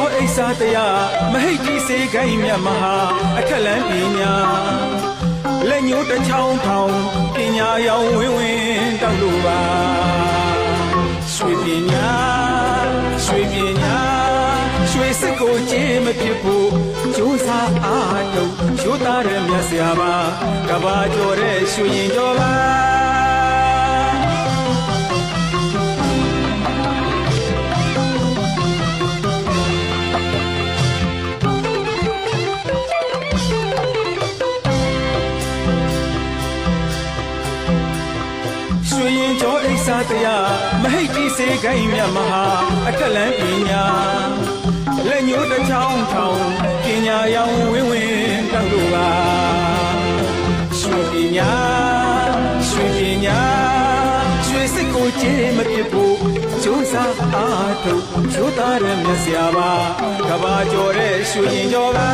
ကျော်အိဆာတရားမဟိတ်ကြီးစေခိုင်းမြတ်မဟာအခက်လန်းပညာလက်ညှိုးတစ်ချောင်းထောင်ပညာရောင်ဝင်းဝင်းတောက်လို့ပါရွှေပညာရွှေစစ်ကိုကြည်မဖြစ်ဖို့ကြိုးစားအားထုတ်ရိုးသားတဲ့မြတ်ဆရာပါကဘာကျော်တဲ့ရွှေရင်ကျော်ပါကျော်အိဆာတရားမဟိတ်ကြီးစေခိုင်းမြတ်မဟာအခက်လန်းပညာလက်ညှိုးတစ်ချောင်းထောင်ပညာရောင်ဝင်းဝင်းတောက်လို့ပါရွှေပညာရွှေစစ်ကိုကြည်မဖြစ်ဖို့ကြိုးစားအားထုတ်ရိုးသားတဲ့မြတ်ဆရာပါကဘာကျော်တဲ့ရွှေရင်ကျော်ပါ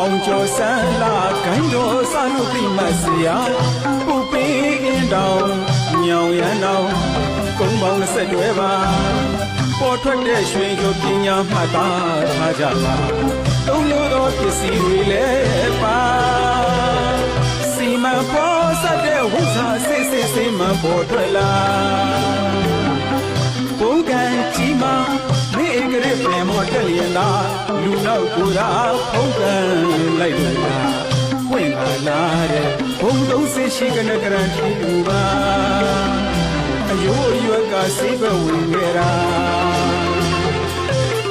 အောင်ကျော်ဆန်းလာခိုင်းတော်စလို့ပြမစရာပူပင်းအင်းတောင်ညောင်ရန်တောင်ကုန်းပေါင်း20တွဲပါပေါ်ထွက်တဲ့ရွှေကျော်ပညာမှတ်သားထားကြပါသုံးလို့သောပစ္စည်းတွေလည်းပါစီမံပေါ်ဆက်တဲ့ဝိဇ္ဇာစစ်မှန်ပေါ်ထွက်လာဘုံကံကြီးမှာမေကရပြန်မောတက်လျင်သာလူနောက်ကိုယ်သာဖုံးကန်လိုက်လို့လားဝင်လာတဲ့ဘုံ30ရှိကနကရန်တီလူပါအယိုးရွက်ကစိတ်ပဲဝင်ခဲ့တာ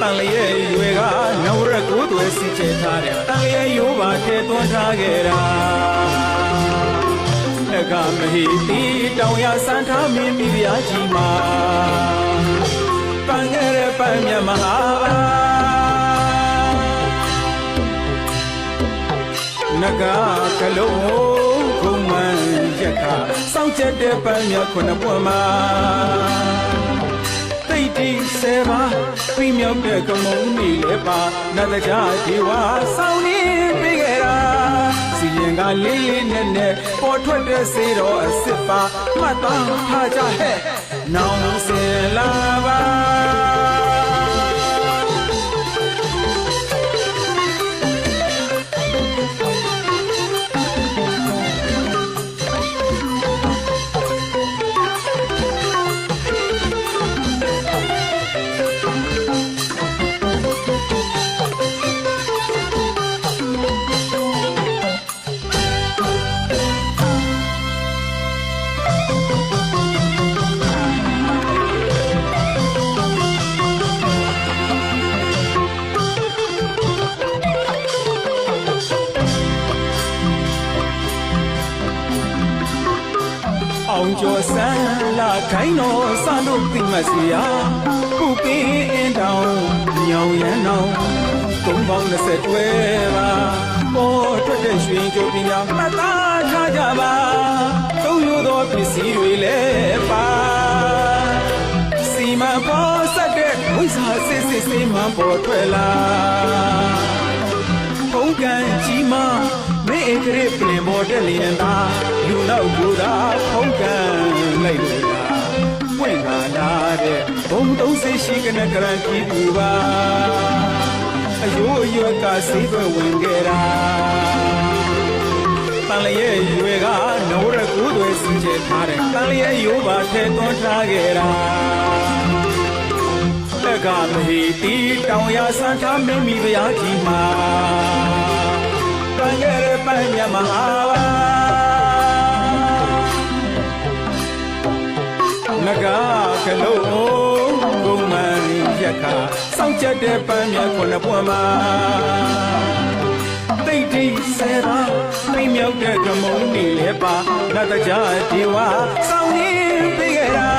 တန်လျက်ရွယ်ကနောက်ရက်ကိုယ်တွေစီချထားတဲ့တန်လျက်ရိုးပါထဲသွန်းထားခဲ့တာအကမဟိတိတောင်ရစံထားမင်းမိဖုရားကြီးမှာပန်းငယ်တဲ့ပန်းမြတ်မဟာနဂါကလုံးခုံမှန်ရက်ခစောင့်ချက်တဲ့ပန်းမြတ်ခုနှစ်ပွင့်မှာတိတ်တိဆယ်ပါပြီးမြောက်တဲ့ကမုံနေလေပါနတ်တရားဒီဝါဆောင်နေပေးခဲ့တာစီရင်ကလေးလေးနဲ့ပေါ်ထွက်တဲ့စေတော်အစ်စ်ပါမှတ်သားထားကြဟဲ့နောင်စင်လာပါအောင်ကျော်ဆန်းလာခိုင်းတော်စလို့ပြမစရာပူပင်းအင်းတောင်ညောင်ရန်တောင်ကုန်းပေါင်း20တွဲပါပေါ်ထွက်တဲ့ရွှေကြိုးပညာမှတ်သားထားကြပါသုံးလို့သောပစ္စည်းတွေလည်းပါစီမံပေါ်ဆက်တဲ့ဝိဇ္ဇာစစ်မှန်ပေါ်ထွက်လာဘုံကံကြီးမှာမေဧကရပြင်ပေါ်တဲ့လျင်သာလူနောက်ကိုယ်သာဖုံးကန်လိုက်လို့လားပွင့်လာတဲ့ဘုံ30ရှိကနကရန်ကြီးပူပါအယိုးရွက်ကစိတ်ပဲဝင်ခဲ့တာတန်လျက်ရွယ်ကနိုးရကူးတွေစီချထားတဲ့တန်လျက်ရိုးပါထဲသွန်းထားခဲ့တာလက်ကမဟိတိတောင်ရဆန်းထားမင်းမိဖုရားကြီးမှာပန်းငယ်တဲ့ပန်းမြတ်မဟာနဂါကလုံးဘုံမှန်ရက်ခစောင့်ချက်တဲ့ပန်းမြတ်ခုနှစ်ပွင့်မှာတိတ်တိဆယ်ပါပြမြောက်တဲ့ကမုံနေလေပါနတ်တရားဒီဝါစောင့်နေပေးခဲ့တာ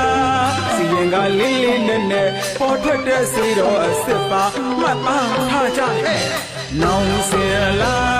စီရင်ကလေးလေးနဲ့ပေါ်ထွက်တဲ့စေတော်အစ်စ်ပါမှတ်သားထားကြဟဲ့နောင်စင်လာ